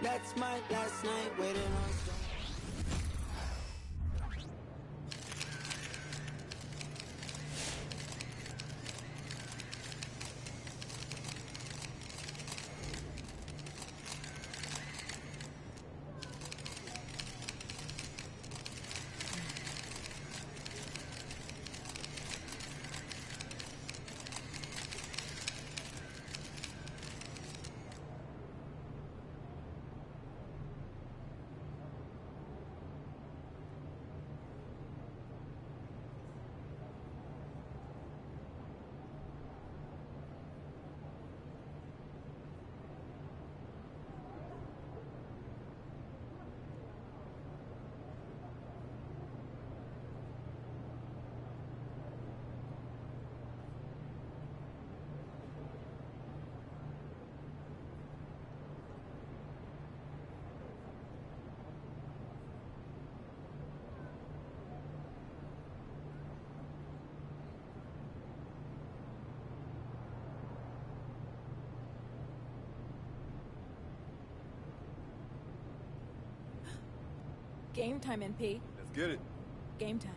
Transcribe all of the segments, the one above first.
That's my last night waiting on stone. Game time, NP. Let's get it. Game time.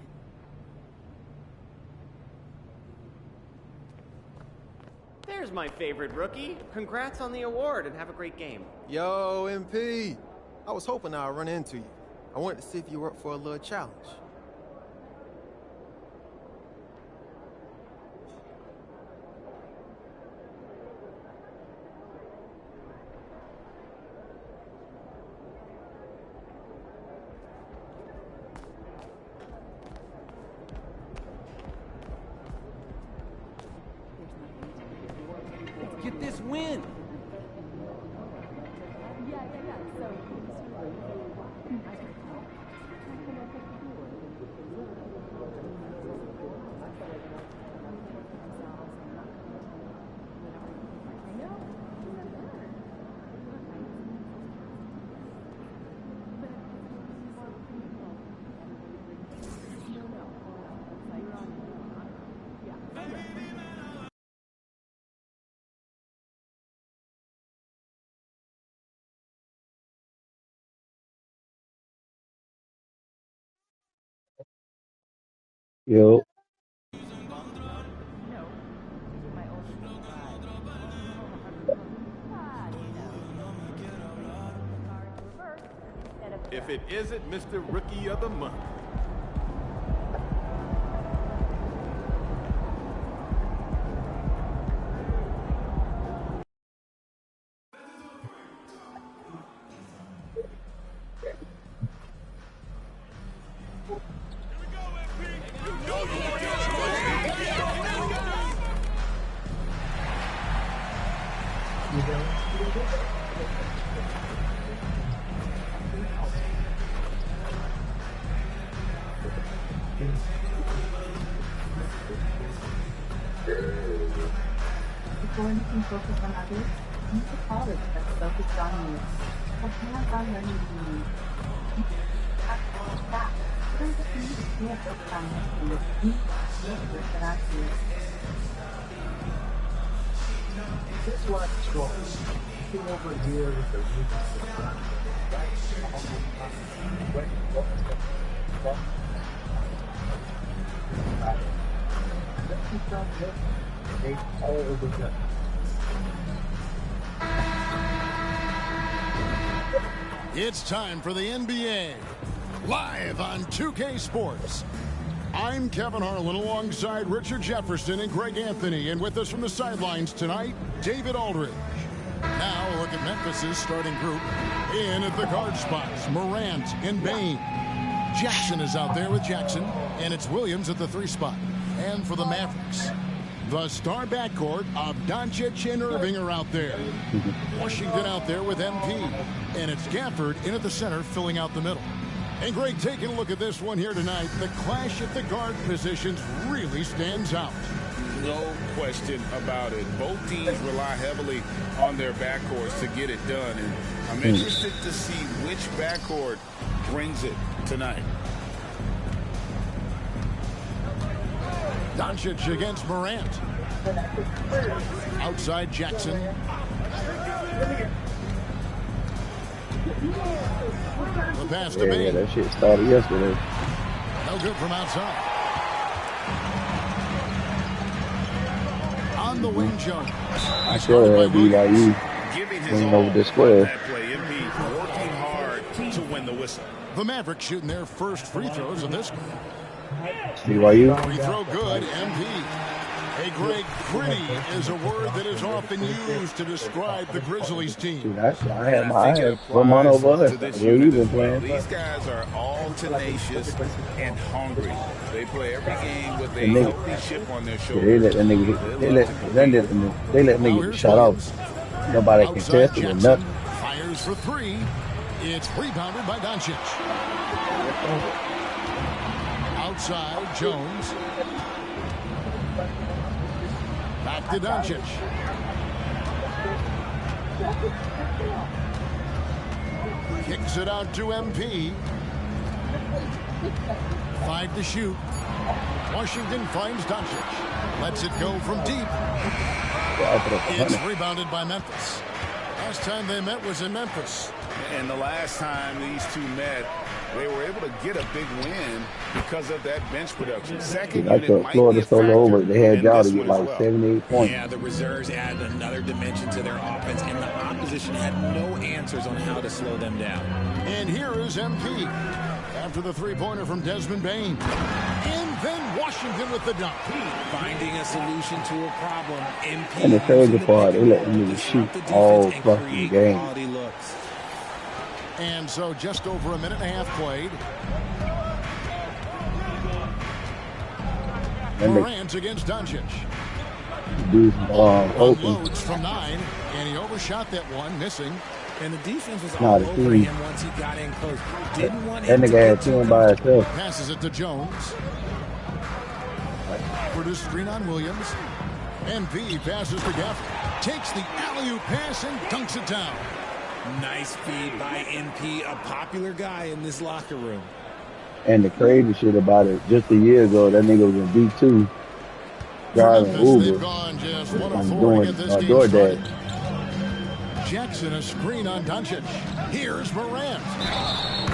There's my favorite rookie. Congrats on the award and have a great game. Yo, MP. I was hoping I'd run into you. I wanted to see if you were up for a little challenge. Get this win! Yo, If it isn't Mr. Rookie of the Month. Before you can focus on others, you need to college that's focused on you. For hands-on learning you need. That doesn't mean you can't focus on anything with deep answers that I see. This one choice. Looking over here with the roots of the front. They all over the It's time for the NBA, live on 2K Sports. I'm Kevin Harlan alongside Richard Jefferson and Greg Anthony, and with us from the sidelines tonight, David Aldridge. Now a look at Memphis' starting group. In at the guard spots, Morant and Bane. Jackson is out there with Jackson, and it's Williams at the 3 spot. And for the Mavericks, the star backcourt of Doncic and Irving are out there. Washington out there with MP. And it's Gafford in at the center, filling out the middle. And Greg, taking a look at this one here tonight, the clash at the guard positions really stands out. No question about it. Both teams rely heavily on their backcourts to get it done. And I'm interested to see which backcourt brings it tonight. Doncic against Morant. Outside Jackson. The pass to Yeah, Bain. that shit started yesterday. No good from outside. On the wing, Jones. I sure had BYU Giving his winning all over this on square. that play. MP working hard to win the whistle. The Mavericks shooting their first free throws of this game. BYU. Free throw good, MP. Hey, Greg, gritty is a word that is often used to describe the Grizzlies team. Dude, I had my I think it eye one month over applies us. to this Yeah, you unit been as well. playing. These guys are all tenacious and hungry. They play every game with a And they- healthy chip on their Yeah, shoulder. they let that nigga hit. They let nigga get shot off. Nobody Outside contested or Jackson nothing. fires for three. It's rebounded by Doncic. Outside Jones. Back to Doncic. Kicks it out to MP. 5 to shoot. Washington finds Doncic. Lets it go from deep. It's rebounded by Memphis. Last time they met was in Memphis. And the last time these two met, they were able to get a big win because of that bench production. Second I unit thought might Florida be a stole over. factor They had in y'all this to get one as like well. 78 points. Yeah, the reserves added another dimension to their offense, and the opposition had no answers on how to slow them down. And here is MP after the three-pointer from Desmond Bain. And then Washington with the dunk. Finding a solution to a problem. MP And the crazy using part, pick they and let roll them to niggas shoot stop the all defense and fucking create game. quality looks. And so just over a minute and a half played. And they Morant against Doncic. do open. Unloads from 9, and he overshot that one, missing. And the defense was Nah, all the over team. him once he got in close. Didn't want That him to nigga get had too 10 by comfortable. himself. Passes it to Jones. Produce screen on Williams. MP passes to Gafford. Takes the alley-oop pass and dunks it down. Nice feed by MP, a popular guy in this locker room. And the crazy shit about it, just a year ago, that nigga was in D2 For driving Memphis, they've Uber. gone just 1 I'm of 4 doing to get this game DoorDash. started. Jackson a screen on Doncic. Here's Morant.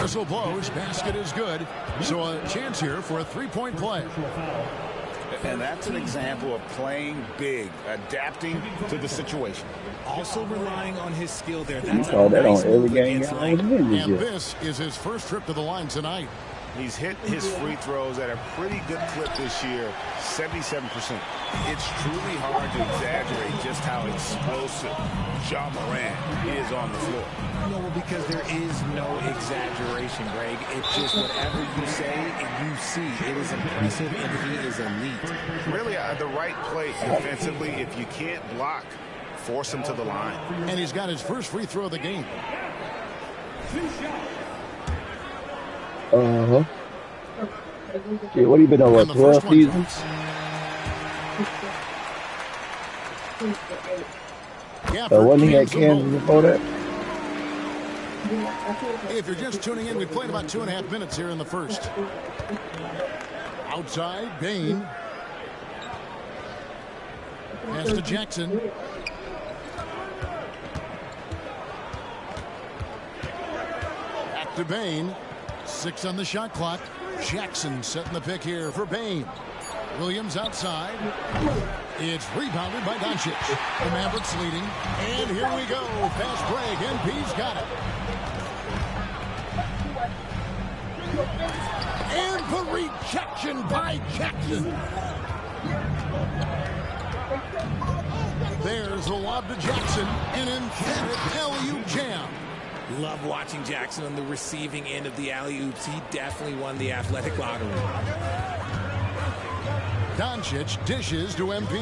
Whistle blows. Basket is good. So a chance here for a three-point play. And that's an example of playing big, adapting to the situation. Also relying on his skill there. You That's saw a that nice on every move game against y'all length. was in this And year. this is his first trip to the line tonight. He's hit his free throws at a pretty good clip this year, 77%. It's truly hard to exaggerate just how explosive Ja Morant is on the floor. No, because there is no exaggeration, Greg. It's just whatever you say and you see. It is impressive, and he is elite. Really, the right play defensively. If you can't block, force him to the line. And he's got his first free throw of the game. Uh-huh. Shit, what, he been over And the first 12 one seasons? drops. Gafford Wasn't he at cleans them Kansas both. before that? If you're just tuning in, we played about 2.5 minutes here in the first. Outside, Bain. Pass to Jackson. Back to Bain. 6 on the shot clock. Jackson setting the pick here for Bain. Williams outside. It's rebounded by Doncic. The Mavericks leading. And here we go. Fast break. MP's got it. And the rejection by Jackson. There's the lob to Jackson. An emphatic alley-oop jam. Love watching Jackson on the receiving end of the alley-oops. He definitely won the athletic lottery. Doncic dishes to MP.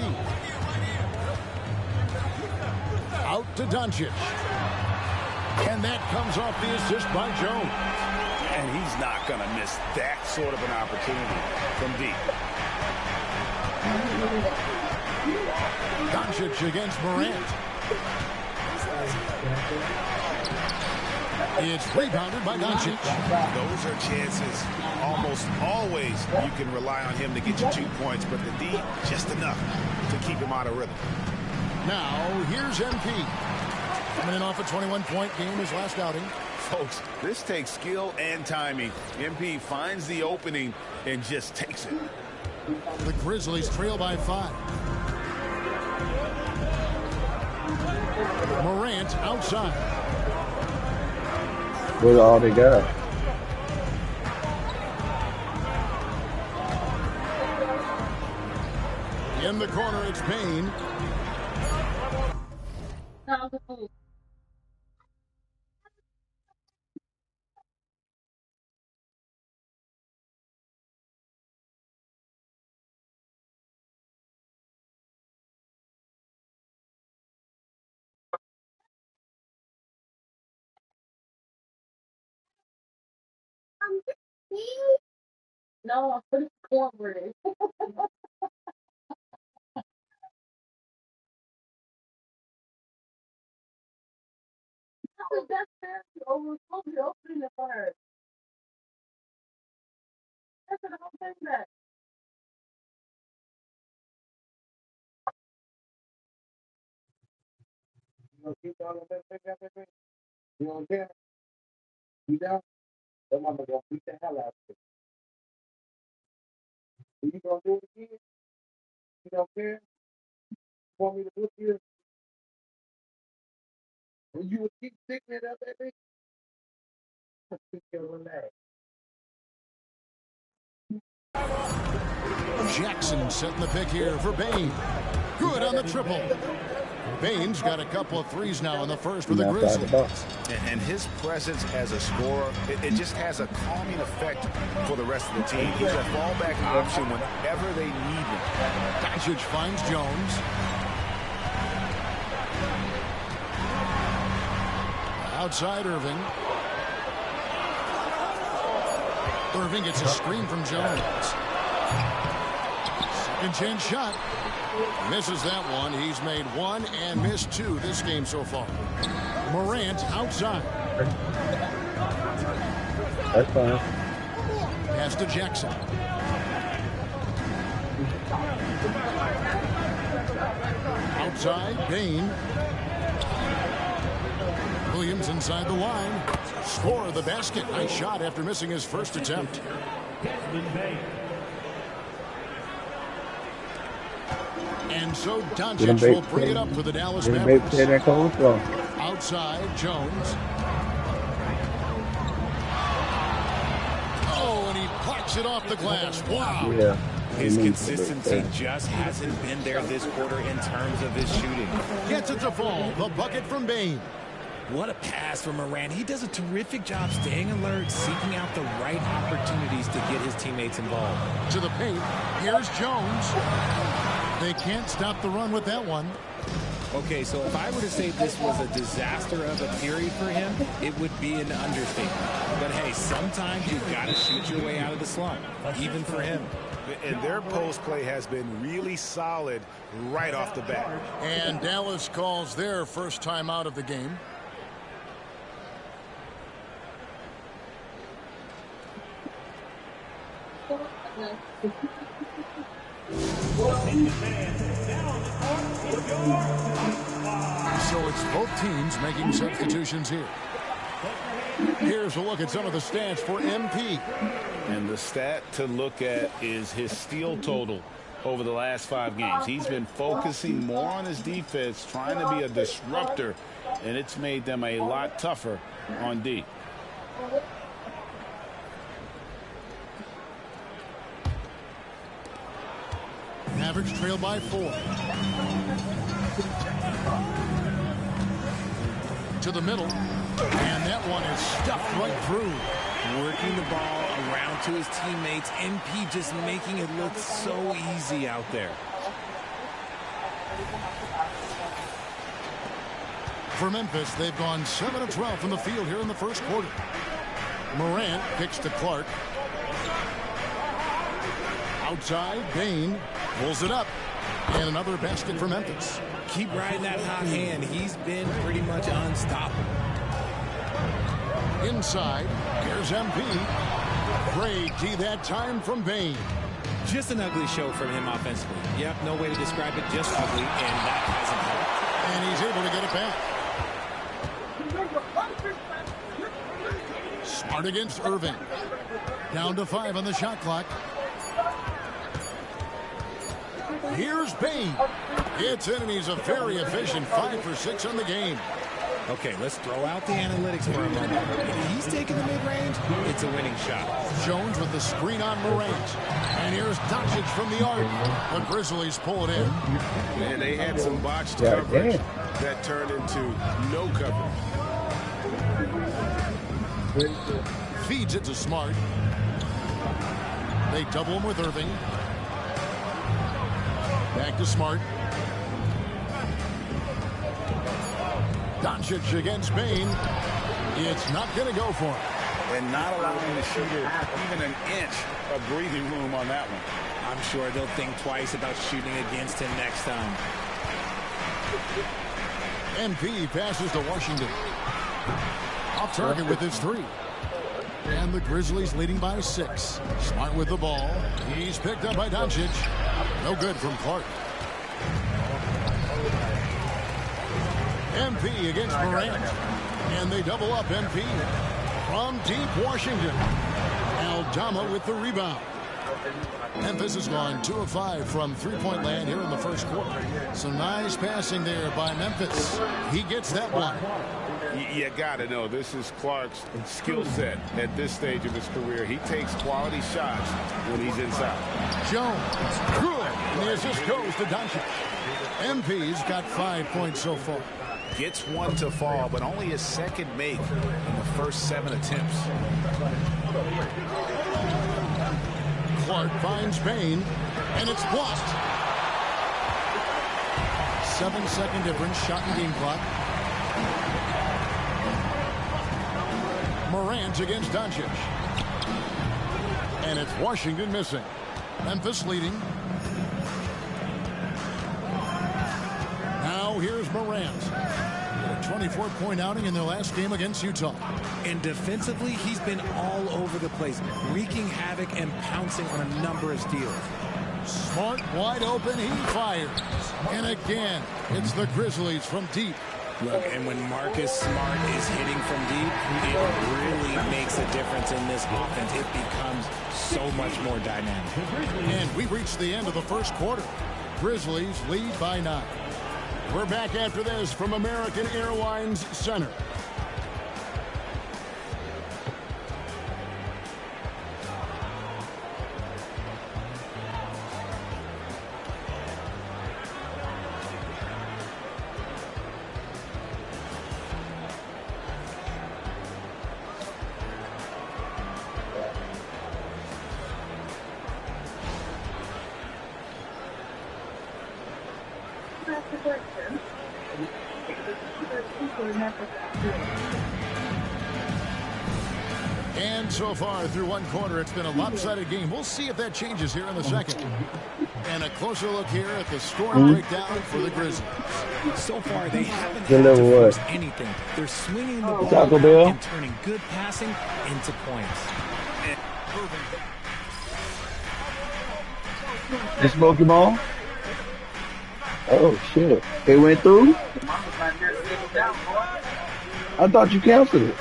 Out to Doncic. And that comes off the assist by Jones. And he's not going to miss that sort of an opportunity from deep. Doncic against Morant. It's rebounded by Doncic. Those are chances almost always you can rely on him to get you 2 points, but the D, just enough to keep him out of rhythm. Now, here's MP. Coming in off a 21-point game his last outing. folks, this takes skill and timing. MP finds the opening and just takes it. The Grizzlies trail by 5. Morant outside. With all they got. In the corner, it's Payne. No, I'm putting cornbread. That's fair. Opening the fire. That's what I'm saying that. You gonna keep on that thing? You don't care? You don't? That mama gonna beat the hell out of you. Are you gonna do it again? You don't care? You want me to look you? And you would keep sticking it up at me? Relax. Jackson setting the pick here for Bane. Good on the triple. Bane's got a couple of threes now in the first for the Grizzlies. And his presence as a scorer, it just has a calming effect for the rest of the team. He's a fallback option whenever they need him. Doncic finds Jones. Outside Irving. Irving gets a screen from Jones. Second chance shot. Misses that one. He's made 1 and missed 2 this game so far. Morant outside. That's fine. Pass to Jackson. Outside, Bane. Williams inside the line. Score the basket. Nice shot after missing his first attempt. And so Doncic will bring it up for the Dallas Mavericks. Outside, Jones. Oh, and he plucks it off the glass. Wow. Yeah. His consistency just hasn't been there this quarter in terms of his shooting. Gets it to fall. The bucket from Bane. What a pass from Morant. He does a terrific job staying alert, seeking out the right opportunities to get his teammates involved. To the paint. Here's Jones. They can't stop the run with that one. Okay, so if I were to say this was a disaster of a period for him, it would be an understatement. But hey, sometimes you've got to shoot your way out of the slump, even for him. And their post play has been really solid right off the bat. And Dallas calls their first time out of the game. So it's both teams making substitutions here. Here's a look at some of the stats for MP. And the stat to look at is his steal total over the last 5 games. He's been focusing more on his defense, trying to be a disruptor, and it's made them a lot tougher on D. Mavericks trail by 4. To the middle. And that one is stuffed right through. Working the ball around to his teammates. MP just making it look so easy out there. For Memphis, they've gone 7 of 12 from the field here in the first quarter. Morant kicks to Clark. Outside, Bane pulls it up. And another basket for Memphis. Keep riding that hot hand. He's been pretty much unstoppable. Inside, here's MP. Great D that time from Bane. Just an ugly show from him offensively. Yep, no way to describe it, just ugly, and that hasn't helped. And he's able to get it back. Smart against Irving. Down to 5 on the shot clock. Here's Bain. It's in, and he's a very efficient 5 for 6 on the game. Okay, let's throw out the analytics for a moment. If he's taking the mid-range, it's a winning shot. Jones with the screen on Morant. And here's Doncic from the arc. The Grizzlies pull it in. And they had some botched coverage that turned into no coverage. Feeds it to Smart. They double him with Irving. Back to Smart. Doncic against Bain. It's not going to go for him. And not allowing the shooter even an inch of breathing room on that one. I'm sure they'll think twice about shooting against him next time. MP passes to Washington. Off target with his 3. And the Grizzlies leading by 6. Smart with the ball. He's picked up by Doncic. No good from Clark. MP against Morant. And they double up MP. From deep Washington. Aldama with the rebound. Memphis has gone 2 of 5 from three-point land here in the first quarter. Some nice passing there by Memphis. He gets that one. You got to know, this is Clark's skill set at this stage of his career. He takes quality shots when he's inside. Jones, good, and the assist goes to Doncic. MP's got 5 points so far. Gets one to fall, but only his second make in the first 7 attempts. Clark finds Bain, and it's blocked. 7-second difference, shot and game clock. Morant against Doncic. And it's Washington missing. Memphis leading. Now here's Morant. A 24-point outing in their last game against Utah. And defensively, he's been all over the place, wreaking havoc and pouncing on a number of steals. Smart wide open, he fires. And again, it's the Grizzlies from deep. Look, and when Marcus Smart is hitting from deep, it really makes a difference in this offense. It becomes so much more dynamic. And we reached the end of the first quarter. Grizzlies lead by 9. We're back after this from American Airlines Center. And so far through one quarter, it's been a lopsided game. We'll see if that changes here in the second. And a closer look here at the scoring breakdown for the Grizzlies. So far, they haven't had to force anything. They're swinging the ball and turning good passing into points. This Pokemon? Oh, shit. It went through? I thought you canceled it.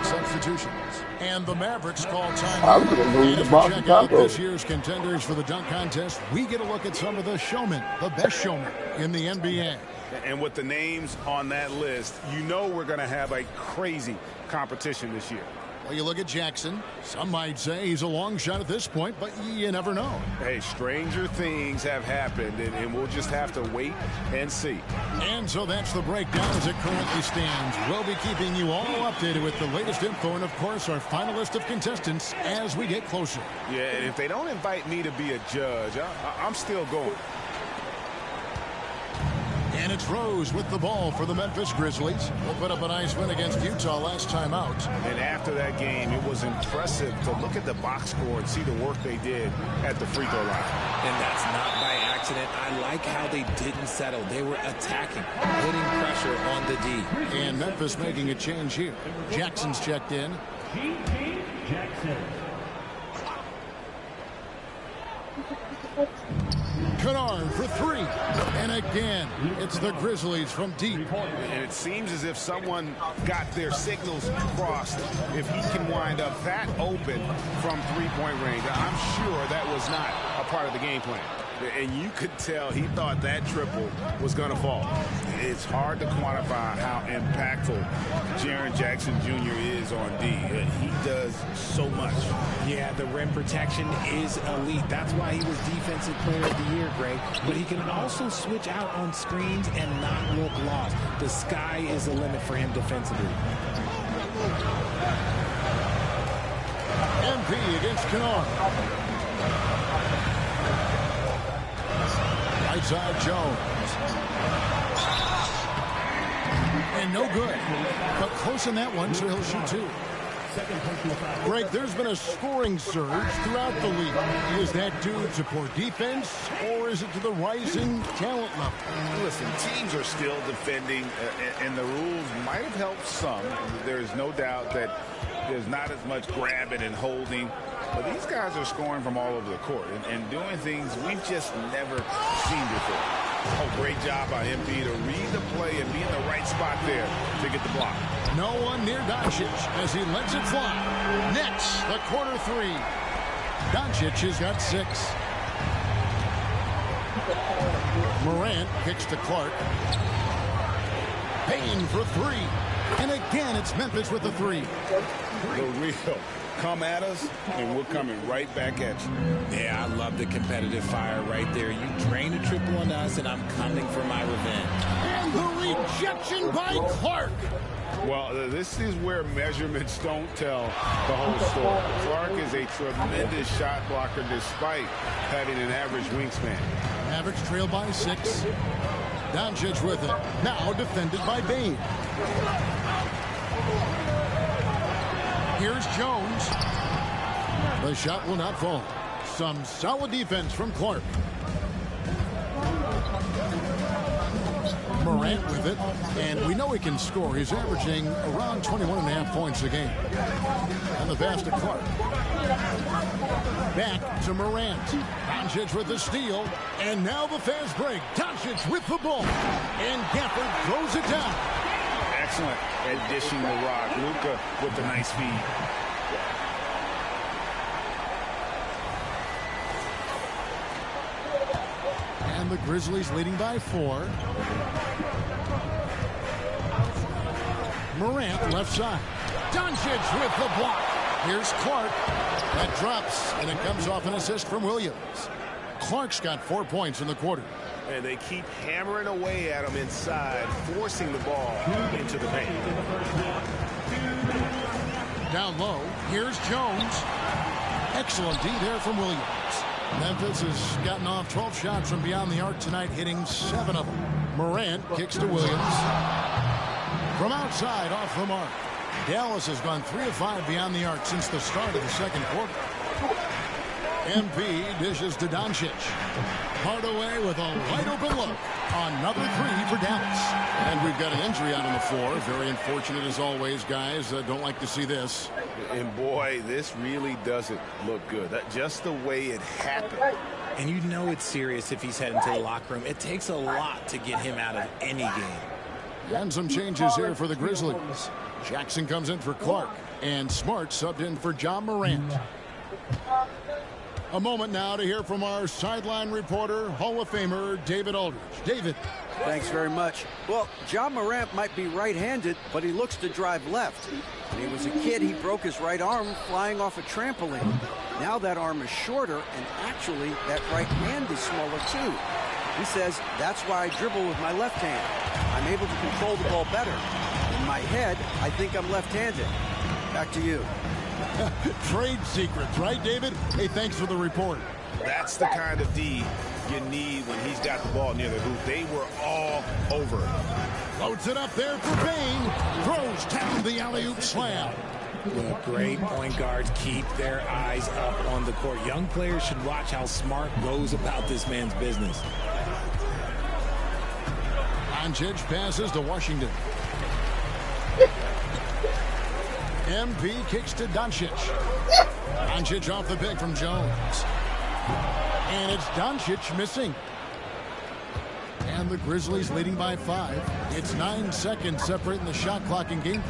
Substitutions. And the Mavericks call time. And as we check out this year's contenders for the dunk contest, we get a look at some of the showmen, the best showmen in the NBA. And with the names on that list, you know we're going to have a crazy competition this year. Well, you look at Jackson. Some might say he's a long shot at this point, but you never know. Hey, stranger things have happened, and we'll just have to wait and see. And so that's the breakdown as it currently stands. We'll be keeping you all updated with the latest info and, of course, our final list of contestants as we get closer. Yeah, and if they don't invite me to be a judge, I'm still going. And it's Rose with the ball for the Memphis Grizzlies. We'll put up a nice win against Utah last time out. And after that game, it was impressive to look at the box score and see the work they did at the free throw line. And that's not by accident. I like how they didn't settle. They were attacking, putting pressure on the D. And Memphis making a change here. Jackson's checked in. Jackson. Kennard for three. And again, it's the Grizzlies from deep. And it seems as if someone got their signals crossed. If he can wind up that open from three-point range, I'm sure that was not a part of the game plan. And you could tell he thought that triple was going to fall. It's hard to quantify how impactful Jaren Jackson Jr. is on D. He does so much. Yeah, the rim protection is elite. That's why he was Defensive Player of the Year, Greg. But he can also switch out on screens and not look lost. The sky is the limit for him defensively. MP against Kennard. Right side Jones. And no good. But close in that one, so he'll shoot two. Greg, there's been a scoring surge throughout the league. Is that due to poor defense, or is it to the rising talent level? Listen, teams are still defending, and the rules might have helped some. There's no doubt that there's not as much grabbing and holding. But these guys are scoring from all over the court and doing things we've just never seen before. Oh, great job by MP to read the play and be in the right spot there to get the block. No one near Doncic as he lets it fly. Nets, the corner three. Doncic has got 6. Morant kicks to Clark. Payne for 3. And again, it's Memphis with the 3. The real. Come at us, and we're coming right back at you. Yeah, I love the competitive fire right there. You drain a triple on us, and I'm coming for my revenge. And the rejection by Clark. Well, this is where measurements don't tell the whole story. Clark is a tremendous shot blocker despite having an average wingspan. Mavericks trail by 6. Doncic with it. Now defended by Bane. Here's Jones. The shot will not fall. Some solid defense from Clark. Morant with it, and we know he can score. He's averaging around 21.5 points a game. And the pass to Clark. Back to Morant. Doncic with the steal, and now the fast break. Doncic with the ball, and Gafford throws it down. Excellent at dishing the rock. Luka with the nice feed. And the Grizzlies leading by 4. Morant left side. Doncic with the block. Here's Clark. That drops, and it comes off an assist from Williams. Clark's got 4 points in the quarter. And they keep hammering away at him inside, forcing the ball into the paint. Down low, here's Jones. Excellent D there from Williams. Memphis has gotten off 12 shots from beyond the arc tonight, hitting 7 of them. Morant kicks to Williams. From outside, off the mark. Dallas has gone 3 of 5 beyond the arc since the start of the second quarter. MP dishes to Doncic. Hardaway with a wide open look. Another 3 for Dallas. And we've got an injury out on the floor. Very unfortunate as always, guys. Don't like to see this. And boy, this really doesn't look good. Just the way it happened. And you know it's serious if he's heading to the locker room. It takes a lot to get him out of any game. And some changes here for the Grizzlies. Jackson comes in for Clark. And Smart subbed in for John Morant. A moment now to hear from our sideline reporter, Hall of Famer David Aldridge. David. Thanks very much. Well, John Morant might be right-handed, but he looks to drive left. When he was a kid, he broke his right arm flying off a trampoline. Now that arm is shorter, and actually that right hand is smaller too. He says, that's why I dribble with my left hand. I'm able to control the ball better. In my head, I think I'm left-handed. Back to you. Trade secrets, right, David? Hey, thanks for the report. That's the kind of D you need when he's got the ball near the hoop. They were all over it. Loads it up there for Bane. Throws down the alley-oop slam. Well, great point guards keep their eyes up on the court. Young players should watch how Smart goes about this man's business. Doncic passes to Washington. MP kicks to Doncic. Doncic off the pick from Jones. And it's Doncic missing. And the Grizzlies leading by 5. It's 9 seconds separating the shot clock and game.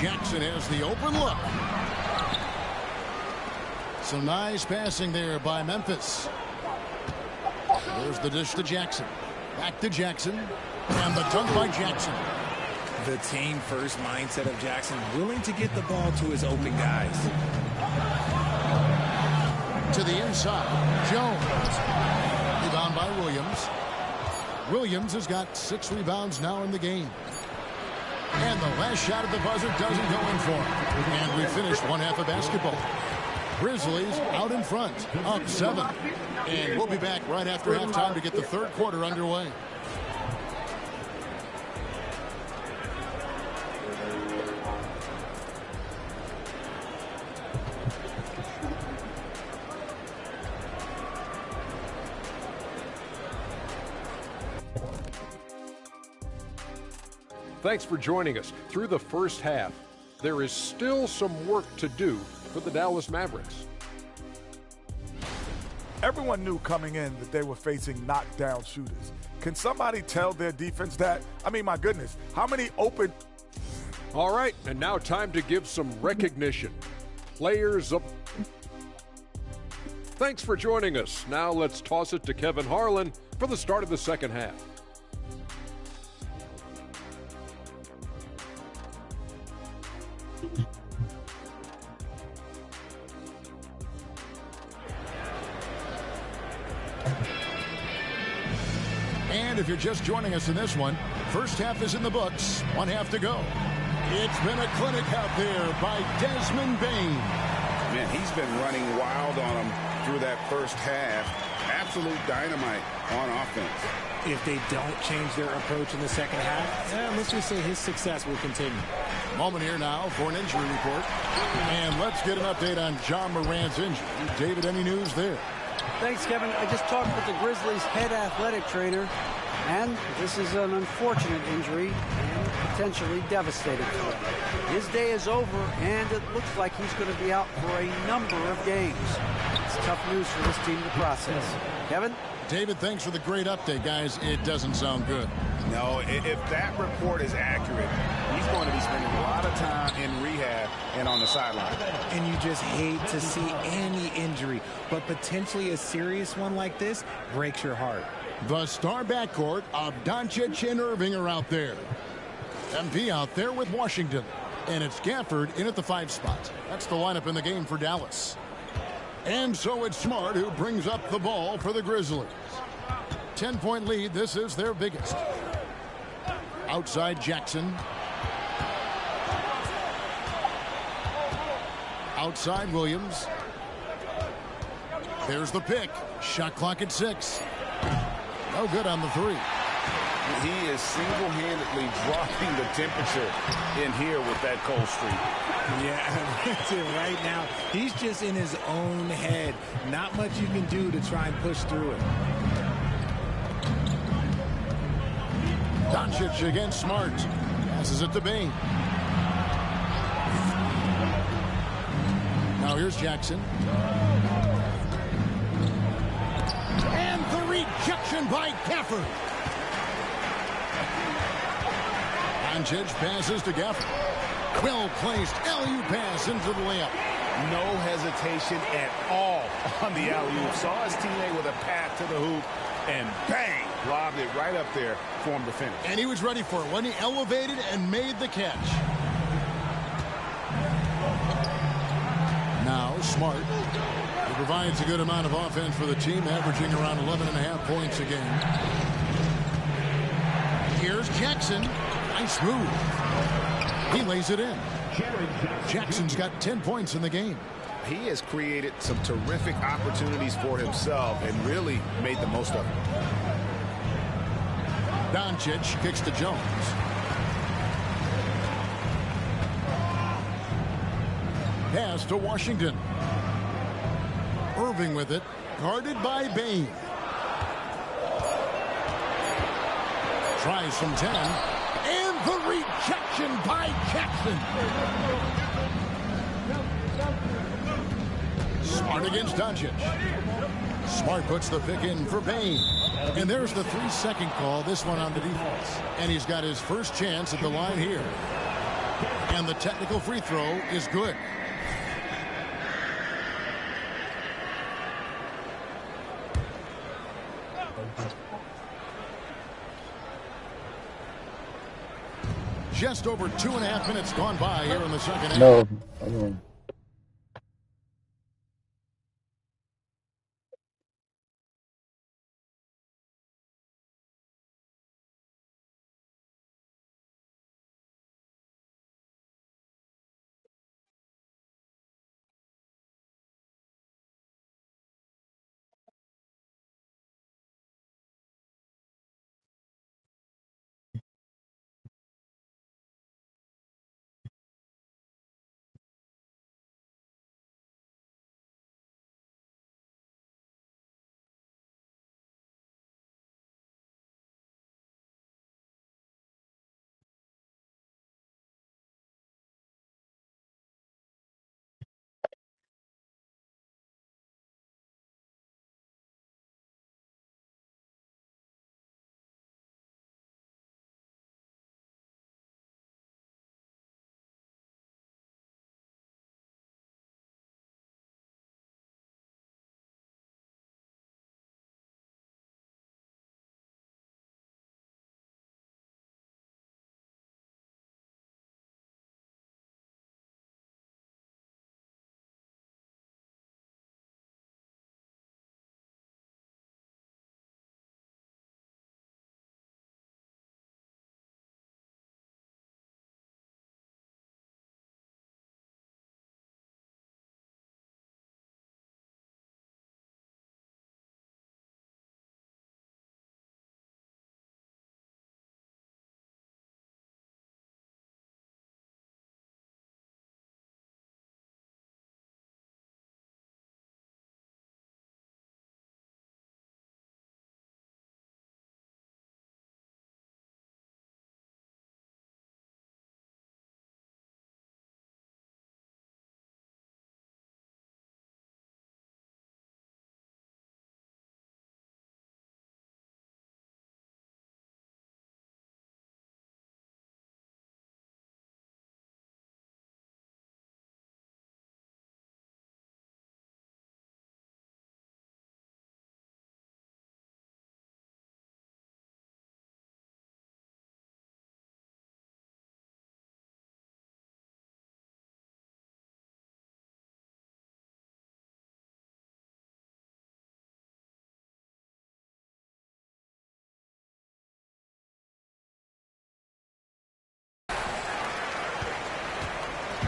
Jackson has the open look. Some nice passing there by Memphis. There's the dish to Jackson. Back to Jackson. And the dunk by Jackson. The team-first mindset of Jackson, willing to get the ball to his open guys. To the inside, Jones. Rebound by Williams. Williams has got 6 rebounds now in the game. And the last shot at the buzzer doesn't go in for him. And we finished one half of basketball. Grizzlies out in front, up 7. And we'll be back right after halftime to get the third quarter underway. Thanks for joining us. Through the first half, there is still some work to do for the Dallas Mavericks. Everyone knew coming in that they were facing knockdown shooters. Can somebody tell their defense that? I mean, my goodness, how many open... All right, and now time to give some recognition. Players up... Thanks for joining us. Now let's toss it to Kevin Harlan for the start of the second half. And if you're just joining us in this one, first half is in the books. 1 half to go. It's been a clinic out there by Desmond Bane. Man, he's been running wild on him through that first half. Absolute dynamite on offense. If they don't change their approach in the second half, let's just say his success will continue. Moment here now for an injury report. And let's get an update on Ja Morant's injury. David, any news there? Thanks, Kevin. I just talked with the Grizzlies' head athletic trainer, and this is an unfortunate injury and potentially devastating for him. His day is over, and it looks like he's going to be out for a number of games. It's tough news for this team to process. Kevin? David, thanks for the great update, guys. It doesn't sound good. No, if that report is accurate, he's going to be spending a lot of time in rehab and on the sideline. And you just hate to see any injury, but potentially a serious one like this breaks your heart. The star backcourt of Doncic and Irving are out there. MP out there with Washington. And it's Gafford in at the 5 spot. That's the lineup in the game for Dallas. And so it's Smart who brings up the ball for the Grizzlies. 10-point lead. This is their biggest. Outside Jackson. Outside Williams. There's the pick. Shot clock at 6. No good on the 3. He is single-handedly dropping the temperature in here with that cold streak. Yeah, that's it right now. He's just in his own head. Not much you can do to try and push through it. Doncic against Smart. Passes it to Bane. Now here's Jackson. And the rejection by Gafford. Doncic passes to Gafford. Well-placed alley-oop pass into the layup. No hesitation at all on the alley-oop. Saw his teammate with a path to the hoop, and bang, lobbed it right up there for him to finish. And he was ready for it when he elevated and made the catch. Now Smart. He provides a good amount of offense for the team, averaging around 11.5 points a game. Here's Jackson. Nice move. He lays it in. Jackson's got 10 points in the game. He has created some terrific opportunities for himself and really made the most of it. Doncic kicks to Jones. Pass to Washington. Irving with it, guarded by Bane. Tries from 10. And the rejection by Jackson. Smart against Doncic. Smart puts the pick in for Bane. And there's the 3-second call, this one on the defense. And he's got his first chance at the line here. And the technical free throw is good. Just over 2.5 minutes gone by here in the second half. No.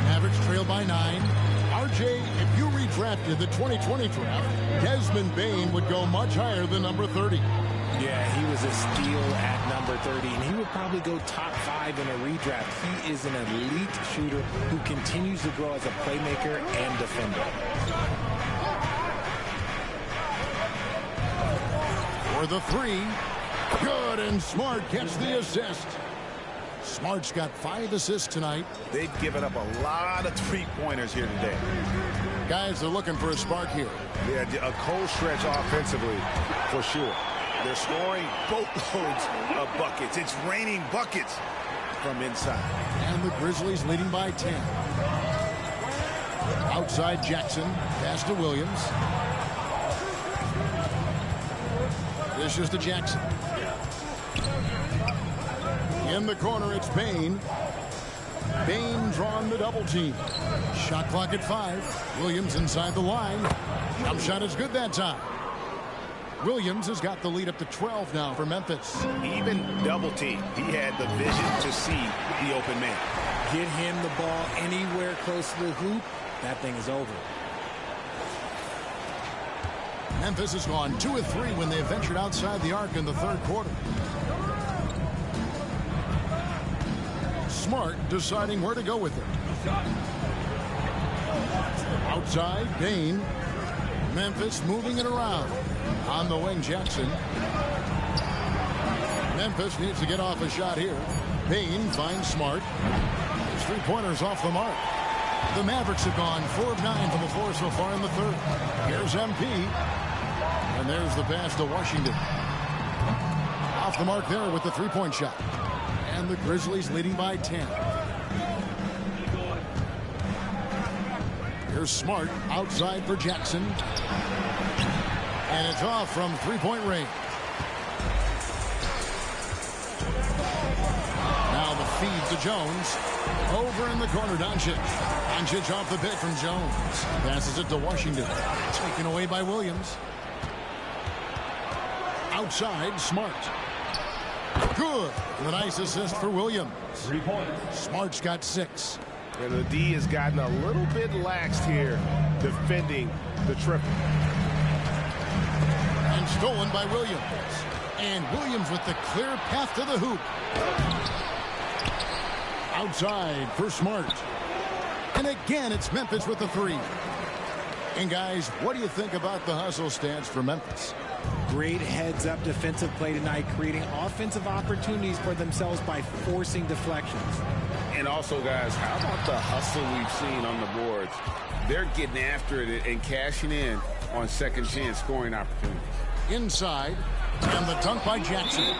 Mavericks trail by 9. RJ, if you redrafted the 2020 draft, Desmond Bane would go much higher than number 30. Yeah, he was a steal at number 30, and he would probably go top 5 in a redraft. He is an elite shooter who continues to grow as a playmaker and defender. For the 3. Good, and Smart gets the assist. Smart's got 5 assists tonight. They've given up a lot of three-pointers here today. Guys, they're looking for a spark here. Yeah, a cold stretch offensively, for sure. They're scoring boatloads of buckets. It's raining buckets from inside. And the Grizzlies leading by 10. Outside Jackson, pass to Williams. This is to Jackson. In the corner, it's Bane. Bane drawn the double team. Shot clock at 5. Williams inside the line. Jump shot is good that time. Williams has got the lead up to 12 now for Memphis. Even double team, he had the vision to see the open man. Get him the ball anywhere close to the hoop, that thing is over. Memphis has gone 2 of 3 when they ventured outside the arc in the third quarter. Smart deciding where to go with it. Outside, Bane. Memphis moving it around. On the wing, Jackson. Memphis needs to get off a shot here. Bane finds Smart. His three-pointers off the mark. The Mavericks have gone 4 of 9 from the floor so far in the third. Here's MP. And there's the pass to Washington. Off the mark there with the three-point shot. And the Grizzlies leading by 10. Here's Smart outside for Jackson. And it's off from three-point range. Now the feed to Jones. Over in the corner, Doncic. Doncic off the pick from Jones. Passes it to Washington. Taken away by Williams. Outside, Smart. Good. The nice assist for Williams. 3 points. Smart's got 6. And the D has gotten a little bit laxed here defending the triple. And stolen by Williams. And Williams with the clear path to the hoop. Outside for Smart. And again, it's Memphis with the 3. And guys, what do you think about the hustle stance for Memphis? Great heads-up defensive play tonight, creating offensive opportunities for themselves by forcing deflections. And also, guys, how about the hustle we've seen on the boards? They're getting after it and cashing in on second chance scoring opportunities. Inside, and the dunk by Jackson.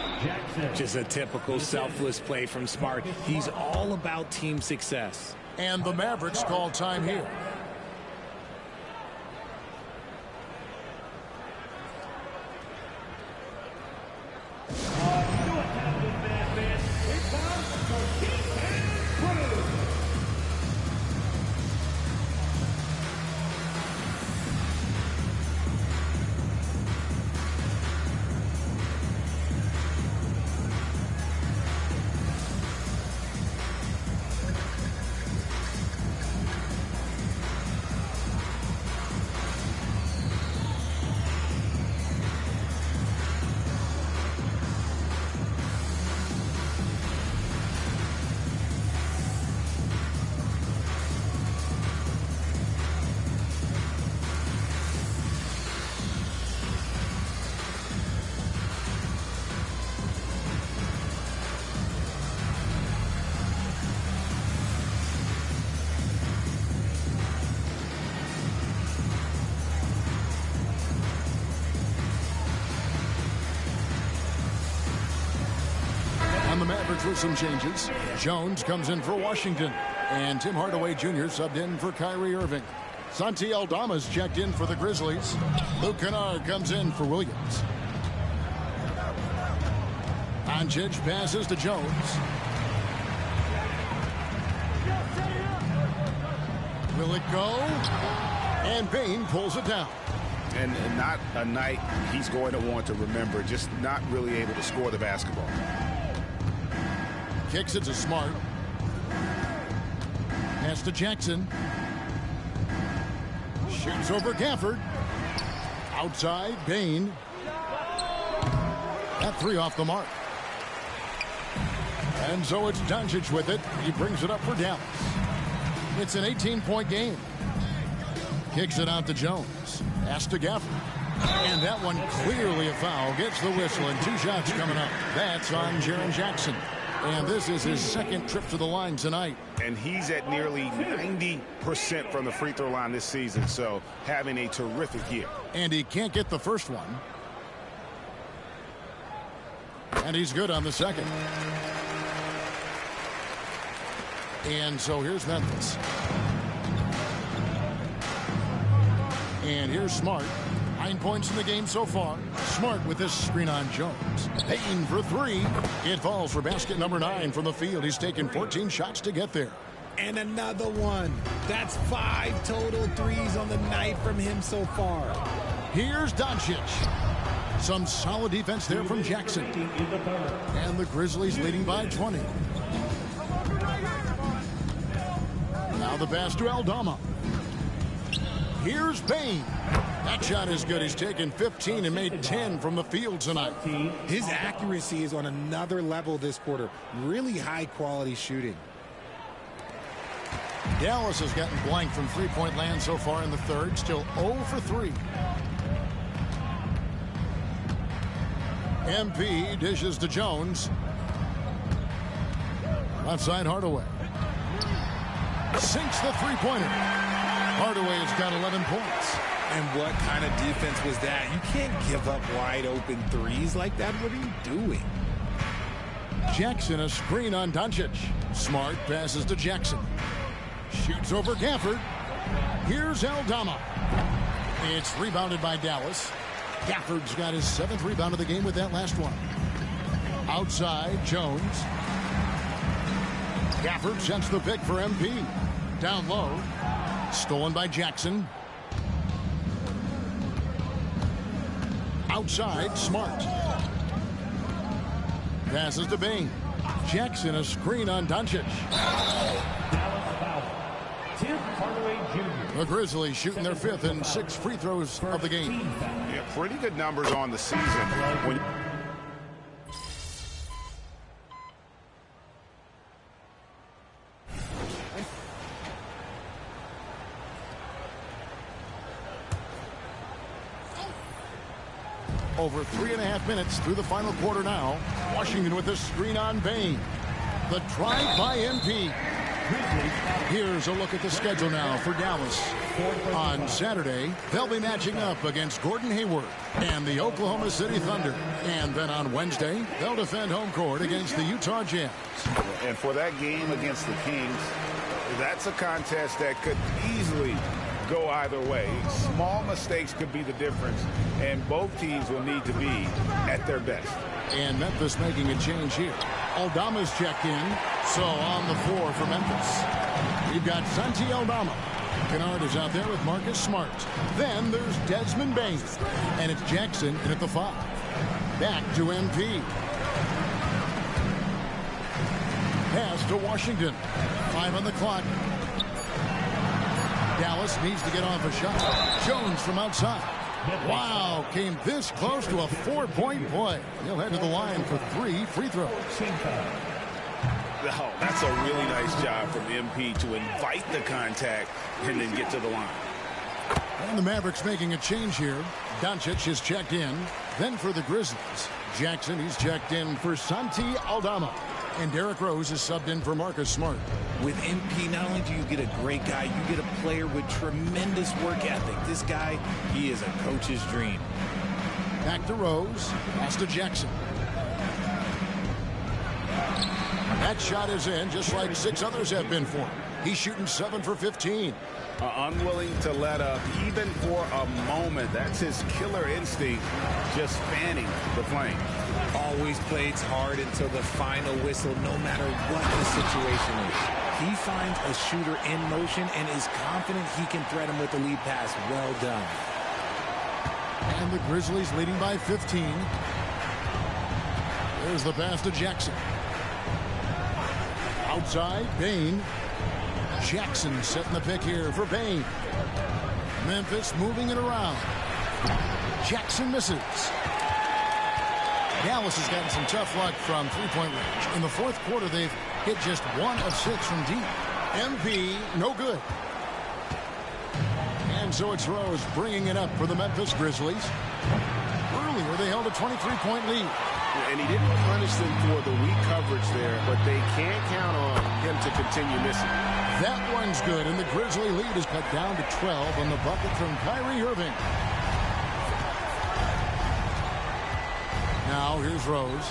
Just a typical selfless play from Smart. He's all about team success. And the Mavericks call time here. For some changes. Jones comes in for Washington. And Tim Hardaway Jr. subbed in for Kyrie Irving. Santi Aldama's checked in for the Grizzlies. Luke Kennard comes in for Williams. Doncic passes to Jones. Will it go? And Bane pulls it down. And not a night he's going to want to remember, just not really able to score the basketball. Kicks it to Smart. Pass to Jackson. Shoots over Gafford. Outside, Bane. That 3 off the mark. And so it's Doncic with it. He brings it up for Dallas. It's an 18-point game. Kicks it out to Jones. Pass to Gafford. And that one clearly a foul. Gets the whistle and 2 shots coming up. That's on Jaren Jackson. And this is his second trip to the line tonight. And he's at nearly 90% from the free throw line this season, so having a terrific year. And he can't get the first one. And he's good on the second. And so here's Memphis. And here's Smart. 9 points in the game so far. Smart with this screen on Jones. Payton for 3. It falls for basket number 9 from the field. He's taken 14 shots to get there. And another one. That's 5 total threes on the night from him so far. Here's Doncic. Some solid defense there from Jackson. And the Grizzlies leading by 20. Now the pass to Aldama. Here's Bane. That shot is good. He's taken 15 and made 10 from the field tonight. His accuracy is on another level this quarter. Really high quality shooting. Dallas has gotten blank from three-point land so far in the third. Still 0 for 3. MP dishes to Jones. Outside Hardaway. sinks the three-pointer. Hardaway has got 11 points. And what kind of defense was that? You can't give up wide open threes like that. What are you doing? Jackson, a screen on Doncic. Smart passes to Jackson. Shoots over Gafford. Here's Aldama. It's rebounded by Dallas. Gafford's got his 7th rebound of the game with that last one. Outside, Jones. Gafford sets the pick for MP. Down low. Stolen by Jackson. Outside, Smart. Passes to Bane. Jackson, a screen on Doncic. Tim Hardaway Jr. The Grizzlies shooting their 5th and 6th free throws of the game. Yeah, pretty good numbers on the season. When Over 3.5 minutes through the final quarter now. Washington with a screen on Bane. The drive by MP. Here's a look at the schedule now for Dallas. On Saturday, they'll be matching up against Gordon Hayward and the Oklahoma City Thunder. And then on Wednesday, they'll defend home court against the Utah Jazz. And for that game against the Kings, that's a contest that could easily go either way. Small mistakes could be the difference, and both teams will need to be at their best. And Memphis making a change here. Aldama's checked in, so on the floor for Memphis. We've got Santi Aldama. Kennard is out there with Marcus Smart. Then there's Desmond Bane, and it's Jackson in at the 5. Back to MP. Pass to Washington. 5 on the clock. Dallas needs to get off a shot. Jones from outside. Wow, came this close to a 4-point play. He'll head to the line for 3 free throws. Oh, that's a really nice job from MP to invite the contact and then get to the line. And the Mavericks making a change here. Doncic is checked in. Then for the Grizzlies, Jackson, he's checked in for Santi Aldama. And Derrick Rose is subbed in for Marcus Smart. With MP, not only do you get a great guy, you get a player with tremendous work ethic. This guy, he is a coach's dream. Back to Rose. Pass to Jackson. That shot is in, just like 6 others have been for him. He's shooting 7 for 15. Unwilling to let up, even for a moment. That's his killer instinct, just fanning the flame. Always plays hard until the final whistle, no matter what the situation is. He finds a shooter in motion and is confident he can threat him with the lead pass. Well done. And the Grizzlies leading by 15. There's the pass to Jackson. Outside, Bane. Jackson setting the pick here for Bane. Memphis moving it around. Jackson misses. Dallas has gotten some tough luck from three-point range. In the 4th quarter, they've hit just 1 of 6 from deep. MP, no good. And so it's Rose bringing it up for the Memphis Grizzlies. Earlier, they held a 23-point lead. And he didn't punish them for the weak coverage there, but they can't count on him to continue missing. That one's good, and the Grizzly lead is cut down to 12 on the bucket from Kyrie Irving. Now here's Rose.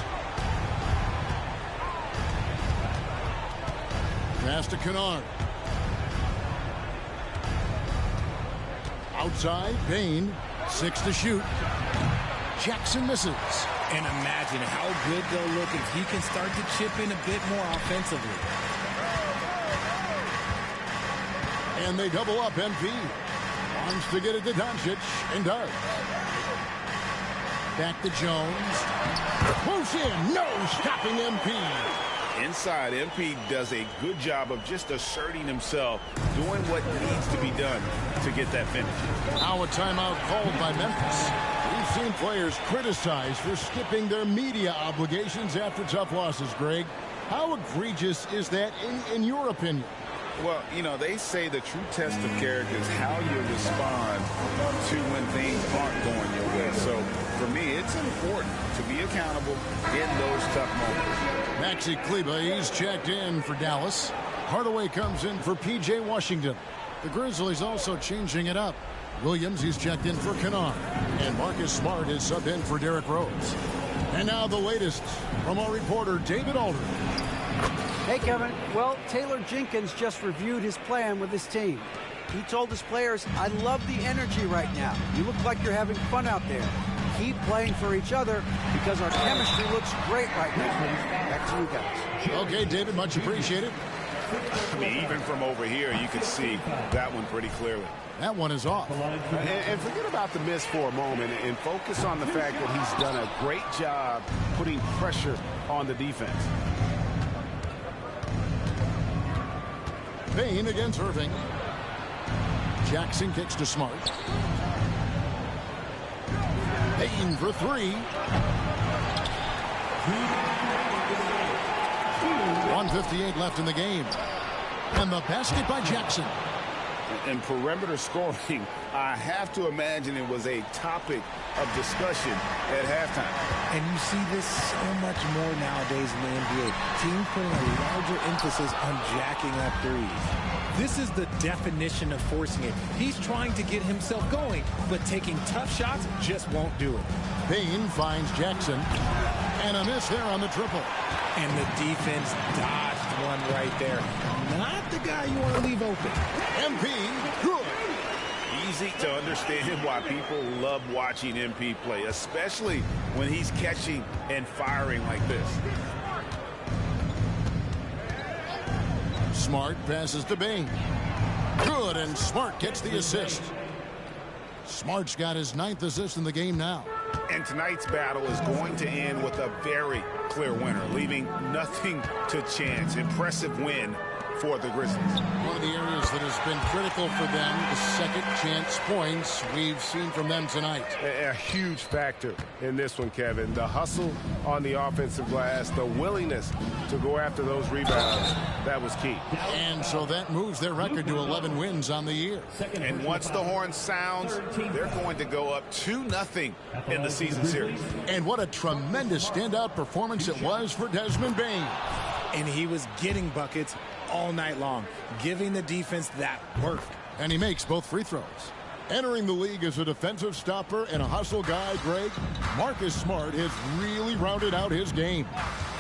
Pass to Kennard. Outside, Bane. 6 to shoot. Jackson misses. And imagine how good they'll look if he can start to chip in a bit more offensively. And they double up MP. Wants to get it to Doncic, and does. Back to Jones. Moves in. No stopping MP. Inside, MP does a good job of just asserting himself, doing what needs to be done to get that finish. Now a timeout called by Memphis. We've seen players criticized for skipping their media obligations after tough losses, Greg. How egregious is that in your opinion? Well, you know, they say the true test of character is how you respond to when things aren't going your way. So, for me, it's important to be accountable in those tough moments. Maxi Kleber, he's checked in for Dallas. Hardaway comes in for P.J. Washington. The Grizzlies also changing it up. Williams, he's checked in for Kennard. And Marcus Smart is subbed in for Derrick Rose. And now the latest from our reporter, David Aldridge. Hey, Kevin. Well, Taylor Jenkins just reviewed his plan with his team. He told his players, I love the energy right now. You look like you're having fun out there. Keep playing for each other because our chemistry looks great right now. Back to you guys. Okay, David, much appreciated. I mean, even from over here, you can see that one pretty clearly. That one is off. And forget about the miss for a moment and focus on the fact that he's done a great job putting pressure on the defense. Payne against Irving. Jackson kicks to Smart. Payne for three. 1:58 left in the game. And the basket by Jackson. And perimeter scoring, I have to imagine it was a topic of discussion at halftime. And you see this so much more nowadays in the NBA. Teams putting a larger emphasis on jacking up threes. This is the definition of forcing it. He's trying to get himself going, but taking tough shots just won't do it. Payne finds Jackson. And a miss there on the triple. And the defense dodged one right there. Not the guy you want to leave open. MP, good. Easy to understand why people love watching MP play, especially when he's catching and firing like this. Smart passes to Payne. Good, and Smart gets the assist. Smart's got his 9th assist in the game now. And tonight's battle is going to end with a very clear winner, leaving nothing to chance. Impressive win for the Grizzlies. One of the areas that has been critical for them, the second chance points we've seen from them tonight. A huge factor in this one, Kevin. The hustle on the offensive glass, the willingness to go after those rebounds, that was key. And so that moves their record to 11 wins on the year. And once the horn sounds, they're going to go up 2-0 in the season series. And what a tremendous standout performance it was for Desmond Bane. And he was getting buckets all night long, giving the defense that work. And he makes both free throws. Entering the league as a defensive stopper and a hustle guy, Greg, Marcus Smart has really rounded out his game.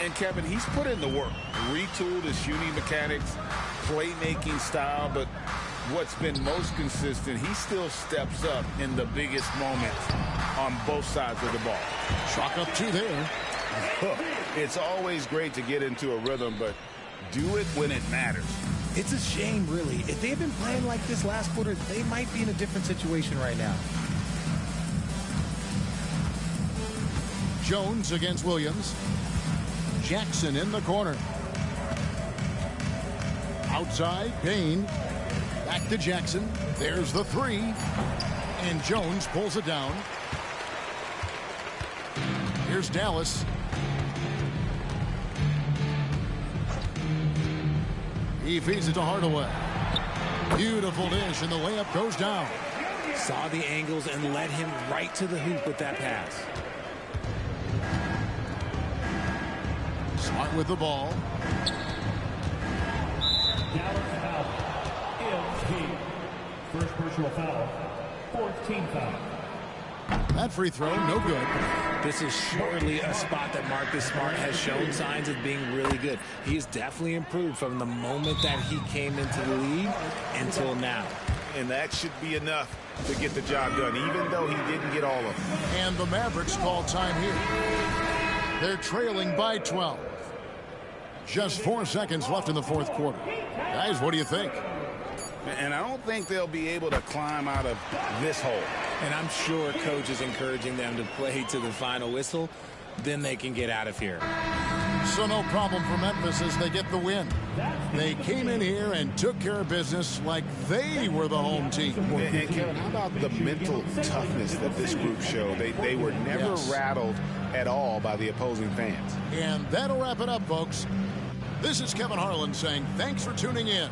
And Kevin, he's put in the work, retooled his shooting mechanics, playmaking style, but what's been most consistent, he still steps up in the biggest moments on both sides of the ball. Chalk up 2 there. It's always great to get into a rhythm, but do it when it matters. It's a shame, really. If they had been playing like this last quarter, they might be in a different situation right now. Jones against Williams. Jackson in the corner. Outside, Payne. Back to Jackson. There's the 3. And Jones pulls it down. Here's Dallas. He feeds it to Hardaway. Beautiful dish, and the layup goes down. Saw the angles and led him right to the hoop with that pass. Smart with the ball. First personal foul. 4th team foul. That free throw, no good. This is surely a spot that Marcus Smart has shown signs of being really good. He has definitely improved from the moment that he came into the league until now. And that should be enough to get the job done, even though he didn't get all of them. And the Mavericks call time here. They're trailing by 12. Just 4 seconds left in the 4th quarter. Guys, what do you think? And I don't think they'll be able to climb out of this hole. And I'm sure coach is encouraging them to play to the final whistle. Then they can get out of here. So no problem for Memphis as they get the win. They came in here and took care of business like they were the home team. And Kevin, how about the mental toughness that this group showed? They were never rattled at all by the opposing fans. And that'll wrap it up, folks. This is Kevin Harlan saying thanks for tuning in.